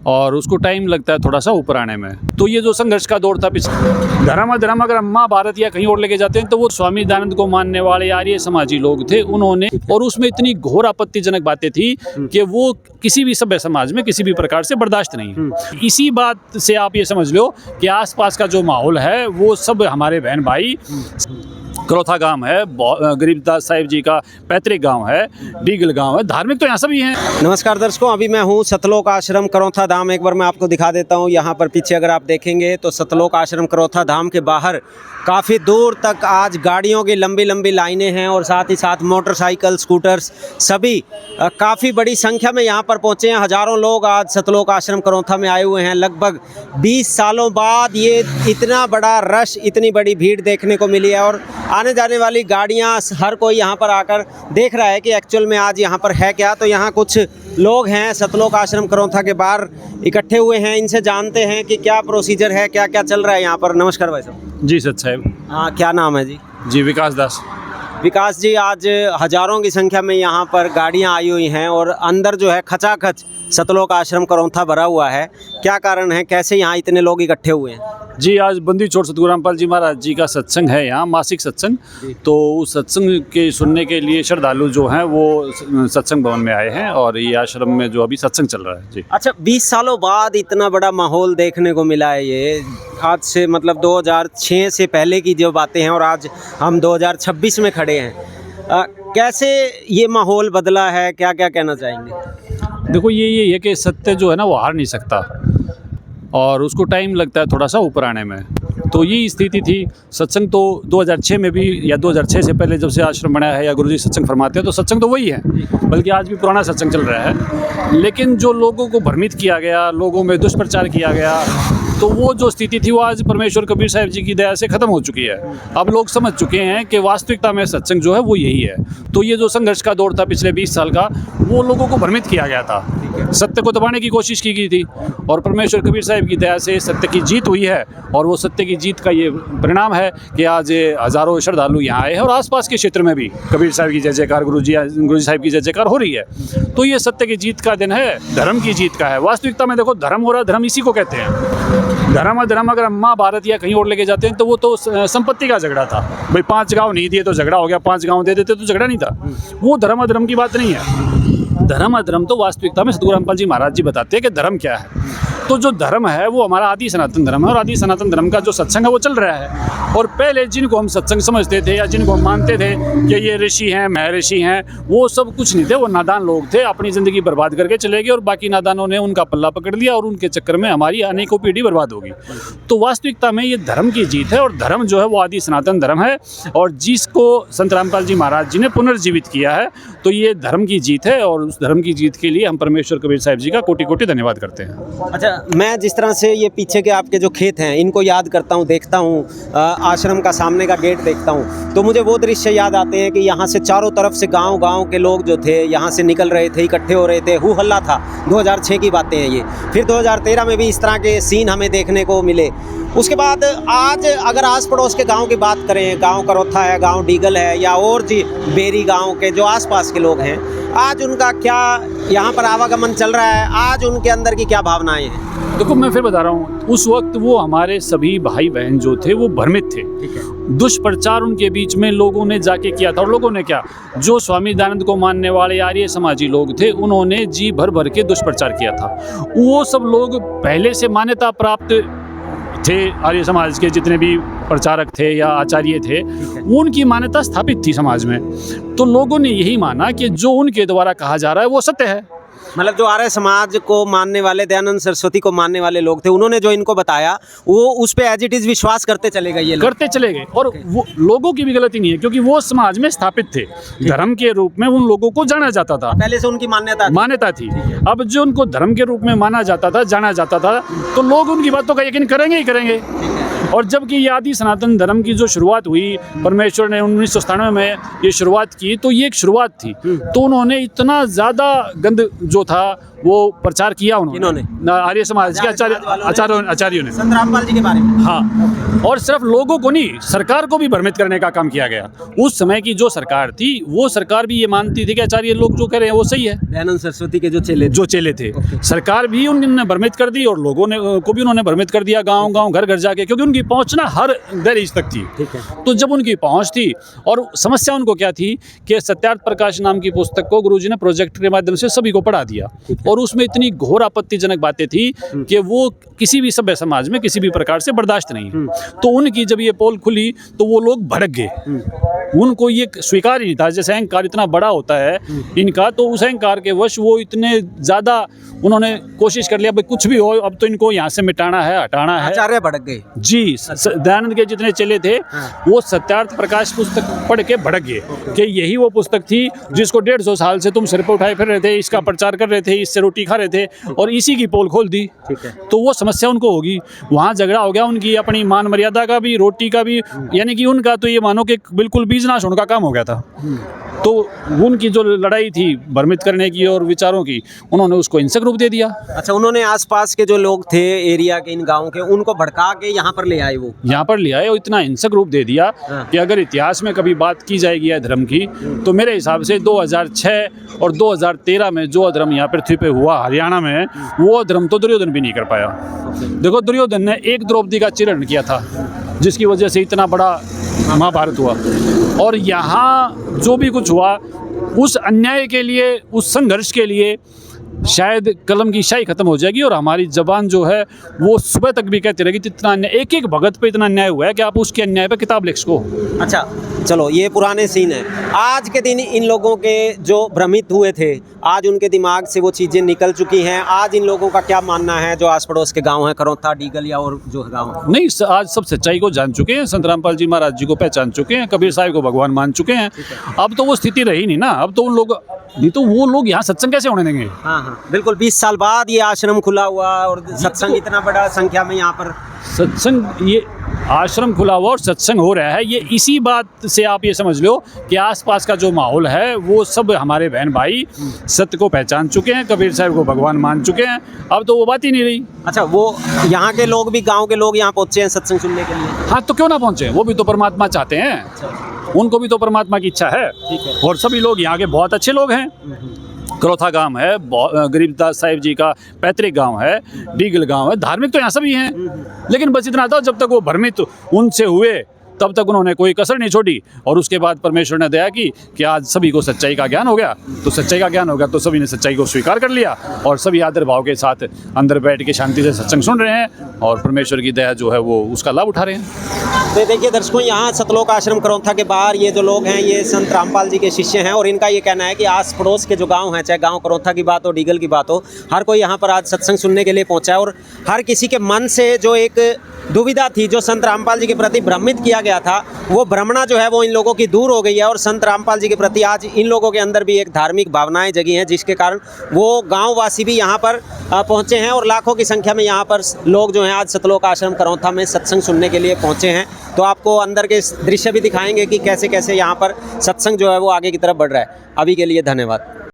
और उसको टाइम लगता है थोड़ा सा ऊपर आने में। तो ये जो संघर्ष का दौर था पिछले धर्म अगर हम महाभारत या कहीं और लेके जाते हैं तो वो स्वामी दयानंद को मानने वाले आर्य समाजी लोग थे, उन्होंने, और उसमें इतनी घोर आपत्तिजनक बातें थी कि वो किसी भी सभ्य समाज में किसी भी प्रकार से बर्दाश्त नहीं है। इसी बात से आप ये समझ लो कि आसपास का जो माहौल है वो सब हमारे बहन भाई, करौथा गांव है, गरीबदास साहिब जी का पैतृक गांव है, डीगल गांव है, धार्मिक तो यहाँ सभी हैं। नमस्कार दर्शकों, अभी मैं हूँ सतलोक आश्रम करौथा धाम। एक बार मैं आपको दिखा देता हूँ। यहाँ पर पीछे अगर आप देखेंगे तो सतलोक आश्रम करौथा धाम के बाहर काफ़ी दूर तक आज गाड़ियों की लंबी लंबी लाइनें हैं और साथ ही साथ मोटरसाइकिल, स्कूटर्स सभी काफ़ी बड़ी संख्या में यहाँ पर पहुँचे हैं। हज़ारों लोग आज सतलोक आश्रम करौथा में आए हुए हैं। लगभग 20 सालों बाद ये इतना बड़ा रश, इतनी बड़ी भीड़ देखने को मिली है और आने जाने वाली गाड़ियाँ, हर कोई यहाँ पर आकर देख रहा है कि एक्चुअल में आज यहाँ पर है क्या। तो यहाँ कुछ लोग हैं सतलोक आश्रम करौथा के बाहर इकट्ठे हुए हैं, इनसे जानते हैं कि क्या प्रोसीजर है, क्या क्या चल रहा है यहाँ पर। नमस्कार भाई साहब। जी सच साहब। हाँ, क्या नाम है जी? जी विकास दास। विकास जी, आज हज़ारों की संख्या में यहाँ पर गाड़ियाँ आई हुई हैं और अंदर जो है खचाखच सतलोक आश्रम करौथा भरा हुआ है। क्या कारण है, कैसे यहाँ इतने लोग इकट्ठे हुए हैं? जी आज बंदी छोड़ सतगुरु रामपाल जी महाराज जी का सत्संग है यहाँ, मासिक सत्संग। तो उस सत्संग के सुनने के लिए श्रद्धालु जो हैं वो सत्संग भवन में आए हैं और ये आश्रम में जो अभी सत्संग चल रहा है। जी अच्छा, 20 सालों बाद इतना बड़ा माहौल देखने को मिला है। ये आज से मतलब 2006 से पहले की जो बातें हैं और आज हम 2026 में खड़े हैं। कैसे ये माहौल बदला है, क्या क्या कहना चाहेंगे? देखो ये है कि सत्य जो है ना वो हार नहीं सकता और उसको टाइम लगता है थोड़ा सा ऊपर आने में। तो ये स्थिति थी। सत्संग तो 2006 में भी या 2006 से पहले जब से आश्रम बनाया है या गुरुजी सत्संग फरमाते हैं तो सत्संग तो वही है, बल्कि आज भी पुराना सत्संग चल रहा है। लेकिन जो लोगों को भ्रमित किया गया, लोगों में दुष्प्रचार किया गया, तो वो जो स्थिति थी वो आज परमेश्वर कबीर साहिब जी की दया से ख़त्म हो चुकी है। अब लोग समझ चुके हैं कि वास्तविकता में सत्संग जो है वो यही है। तो ये जो संघर्ष का दौर था पिछले 20 साल का, वो लोगों को भ्रमित किया गया था, सत्य को दबाने की कोशिश की गई थी और परमेश्वर कबीर साहिब की दया से सत्य की जीत हुई है। और वो सत्य की जीत का ये परिणाम है कि आज हज़ारों श्रद्धालु यहाँ आए हैं और आसपास के क्षेत्र में भी कबीर साहिब की जय जयकार, गुरुजी साहिब की जय जयकार हो रही है। तो ये सत्य की जीत का दिन है, धर्म की जीत का है। वास्तविकता में देखो धर्म हो रहा है, धर्म इसी को कहते हैं। धर्म अगर हम महाभारत या कहीं और लेके जाते हैं तो वो तो संपत्ति का झगड़ा था। भाई 5 गांव नहीं दिए तो झगड़ा हो गया, 5 गांव दे देते तो झगड़ा नहीं था। वो धर्म अधर्म की बात नहीं है। धर्म अधर्म तो वास्तविकता में सतगुरु रामपाल जी महाराज जी बताते हैं कि धर्म क्या है। तो जो धर्म है वो हमारा आदि सनातन धर्म है और आदि सनातन धर्म का जो सत्संग है वो चल रहा है। और पहले जिनको हम सत्संग समझते थे या जिनको हम मानते थे कि ये ऋषि हैं, महर्षि हैं, वो सब कुछ नहीं थे। वो नादान लोग थे, अपनी ज़िंदगी बर्बाद करके चले गए और बाकी नादानों ने उनका पल्ला पकड़ लिया और उनके चक्कर में हमारी अनेकों पीढ़ी बर्बाद होगी। तो वास्तविकता में ये धर्म की जीत है और धर्म जो है वो आदि सनातन धर्म है और जिसको संत रामपाल जी महाराज जी ने पुनर्जीवित किया है। तो ये धर्म की जीत है और उस धर्म की जीत के लिए हम परमेश्वर कबीर साहिब जी का कोटि कोटि धन्यवाद करते हैं। अच्छा, मैं जिस तरह से ये पीछे के आपके जो खेत हैं इनको याद करता हूँ, देखता हूँ, आश्रम का सामने का गेट देखता हूँ, तो मुझे वो दृश्य याद आते हैं कि यहाँ से चारों तरफ से गांव के लोग जो थे यहाँ से निकल रहे थे, इकट्ठे हो रहे थे, हू हल्ला था। 2006 की बातें हैं ये। फिर 2013 में भी इस तरह के सीन हमें देखने को मिले। उसके बाद आज अगर आस पड़ोस के गांव की बात करें, गांव करौथा है, गांव डीगल है या और जी बेरी गांव के जो आसपास के लोग हैं, आज उनका क्या यहाँ पर आवागमन चल रहा है, आज उनके अंदर की क्या भावनाएं हैं? देखो मैं फिर बता रहा हूँ, उस वक्त वो हमारे सभी भाई बहन जो थे वो भ्रमित थे। दुष्प्रचार उनके बीच में लोगों ने जाके किया था और लोगों ने क्या, जो स्वामी दयानंद को मानने वाले आर्य समाजी लोग थे उन्होंने जी भर के दुष्प्रचार किया था। वो सब लोग पहले से मान्यता प्राप्त थे, आर्य समाज के जितने भी प्रचारक थे या आचार्य थे उनकी मान्यता स्थापित थी समाज में। तो लोगों ने यही माना कि जो उनके द्वारा कहा जा रहा है वो सत्य है। मतलब जो आर्य समाज को मानने वाले, दयानंद सरस्वती को मानने वाले लोग थे, उन्होंने जो इनको बताया वो उस पे एज इट इज विश्वास करते चले गए, ये करते चले गए। और वो लोगों की भी गलती नहीं है क्योंकि वो समाज में स्थापित थे, धर्म के रूप में उन लोगों को जाना जाता था, पहले से उनकी मान्यता थी। अब जो उनको धर्म के रूप में माना जाता था, जाना जाता था, तो लोग उनकी बातों का यकीन करेंगे ही करेंगे। और जबकि ये आदि सनातन धर्म की जो शुरुआत हुई, परमेश्वर ने 1997 में ये शुरुआत की, तो ये एक शुरुआत थी। तो उन्होंने इतना ज़्यादा गंद जो था वो प्रचार किया उन्होंने, किन्होंने? आर्य समाज के आचार्यों ने। संत रामपाल जी के बारे में। हाँ, और सिर्फ लोगों को नहीं, सरकार को भी भ्रमित करने का काम किया गया। उस समय की जो सरकार थी, वो सरकार भी ये मानती थी कि आचार्य लोग जो कह रहे हैं वो सही है। दयानंद सरस्वती के जो चेले थे, सरकार भी उन्होंने भ्रमित कर दी और लोगों ने को भी उन्होंने भ्रमित कर दिया, गांव-गांव, घर-घर जाके, क्योंकि उनकी पहुंच ना हर दहलीज तक थी। ठीक है। तो जब उनकी पहुंच थी, और समस्या उनको क्या थी कि सत्यार्थ प्रकाश नाम की पुस्तक को गुरुजी ने प्रोजेक्ट के माध्यम से सभी को पढ़ा दिया, और उसमें इतनी घोर आपत्तिजनक बातें थी कि वो किसी भी सभ्य समाज में किसी भी प्रकार से बर्दाश्त नहीं है। तो उनकी जब ये पोल खुली तो वो लोग भड़क गए। उनको ये स्वीकार ही नहीं था, जैसे अहंकार इतना बड़ा होता है इनका, तो उस अहंकार के वश वो इतने ज़्यादा उन्होंने कोशिश कर लिया, भाई कुछ भी हो, अब तो इनको यहाँ से मिटाना है, हटाना है। आचार्य भड़क गए जी, दयानंद के जितने चेले थे वो सत्यार्थ प्रकाश पुस्तक पढ़ के भड़क गए कि यही वो पुस्तक थी जिसको 150 साल से तुम सिर पर उठाए फिर रहे थे, इसका प्रचार कर रहे थे, इससे रोटी खा रहे थे, और इसी की पोल खोल दी। ठीक है। तो वो समस्या उनको होगी, वहाँ झगड़ा हो गया उनकी अपनी मान मर्यादा का भी, रोटी का भी, यानी कि उनका तो ये मानो कि बिल्कुल बीजनाश होने का काम हो गया था। तो उनकी जो लड़ाई थी भ्रमित करने की और विचारों की, उन्होंने उसको हिंसक रूप दे दिया। अच्छा, उन्होंने आसपास के जो लोग थे एरिया के, इन गाँव के, उनको भड़का के यहाँ पर ले आए, वो यहाँ पर ले आए और इतना हिंसक रूप दे दिया कि अगर इतिहास में कभी बात की जाएगी धर्म की, तो मेरे हिसाब से 2006 और 2013 में जो अधर्म यहाँ पृथ्वी पे हुआ हरियाणा में, वो अधर्म तो दुर्योधन भी नहीं कर पाया। देखो, दुर्योधन ने एक द्रौपदी का चिरण किया था, जिसकी वजह से इतना बड़ा महाभारत हुआ, और यहाँ जो भी कुछ हुआ उस अन्याय के लिए, उस संघर्ष के लिए शायद कलम की शाही खत्म हो जाएगी और हमारी जबान जो है वो सुबह तक भी कहती रहेगी, इतना अन्याय, एक एक भगत पे इतना अन्याय हुआ है कि आप उसके अन्याय पे किताब लिख सको। अच्छा, चलो ये पुराने सीन है। आज के दिन इन लोगों के जो भ्रमित हुए थे, आज उनके दिमाग से वो चीज़ें निकल चुकी हैं। आज इन लोगों का क्या मानना है, जो आस पड़ोस के गांव हैं, करौथा, डीगल या और जो गांव? नहीं, आज सब सच्चाई को जान चुके हैं, संत रामपाल जी महाराज जी को पहचान चुके हैं, कबीर साहिब को भगवान मान चुके हैं। अब तो वो स्थिति रही नहीं ना, अब तो उन लोग, नहीं तो वो लोग यहाँ सत्संग कैसे होने देंगे? हाँ हाँ, बिल्कुल। 20 साल बाद ये आश्रम खुला हुआ और सत्संग इतना बड़ा संख्या में यहाँ पर सत्संग, ये आश्रम खुला हुआ और सत्संग हो रहा है, ये इसी बात से आप ये समझ लो कि आसपास का जो माहौल है वो सब हमारे बहन भाई सत्य को पहचान चुके हैं, कबीर साहब को भगवान मान चुके हैं। अब तो वो बात ही नहीं रही। अच्छा, वो यहाँ के लोग भी, गांव के लोग यहाँ पहुँचे हैं सत्संग सुनने के लिए? हाँ, तो क्यों ना पहुँचे, वो भी तो परमात्मा चाहते हैं, उनको भी तो परमात्मा की इच्छा है। ठीक है। और सभी लोग यहाँ के बहुत अच्छे लोग हैं। करौथा गांव है, गरीबदास साहिब जी का पैतृक गांव है, डीगल गांव है, धार्मिक तो यहाँ सभी हैं, लेकिन बस इतना था, जब तक वो भ्रमित उनसे हुए तब तक उन्होंने कोई कसर नहीं छोड़ी, और उसके बाद परमेश्वर ने दया की कि आज सभी को सच्चाई का ज्ञान हो गया। तो सच्चाई का ज्ञान हो गया तो सभी ने सच्चाई को स्वीकार कर लिया, और सभी आदर भाव के साथ अंदर बैठ के शांति से सत्संग सुन रहे हैं, और परमेश्वर की दया जो है वो उसका लाभ उठा रहे हैं। तो देखिए दर्शकों, यहाँ सतलोक आश्रम करौथा के बाहर ये जो लोग हैं, ये संत रामपाल जी के शिष्य हैं, और इनका ये कहना है कि आस पड़ोस के जो गांव हैं, चाहे गांव करौथा की बात हो, डीगल की बात हो, हर कोई यहाँ पर आज सत्संग सुनने के लिए पहुँचा है, और हर किसी के मन से जो एक दुविधा थी, जो संत रामपाल जी के प्रति भ्रमित किया गया था, वो भ्रमणा जो है वो इन लोगों की दूर हो गई है, और संत रामपाल जी के प्रति आज इन लोगों के अंदर भी एक धार्मिक भावनाएं जगी हैं, जिसके कारण वो गांववासी भी यहाँ पर पहुँचे हैं, और लाखों की संख्या में यहाँ पर लोग जो हैं आज सतलोक आश्रम करौथा में सत्संग सुनने के लिए पहुँचे हैं। तो आपको अंदर के दृश्य भी दिखाएंगे कि कैसे कैसे यहाँ पर सत्संग जो है वो आगे की तरफ बढ़ रहा है। अभी के लिए धन्यवाद।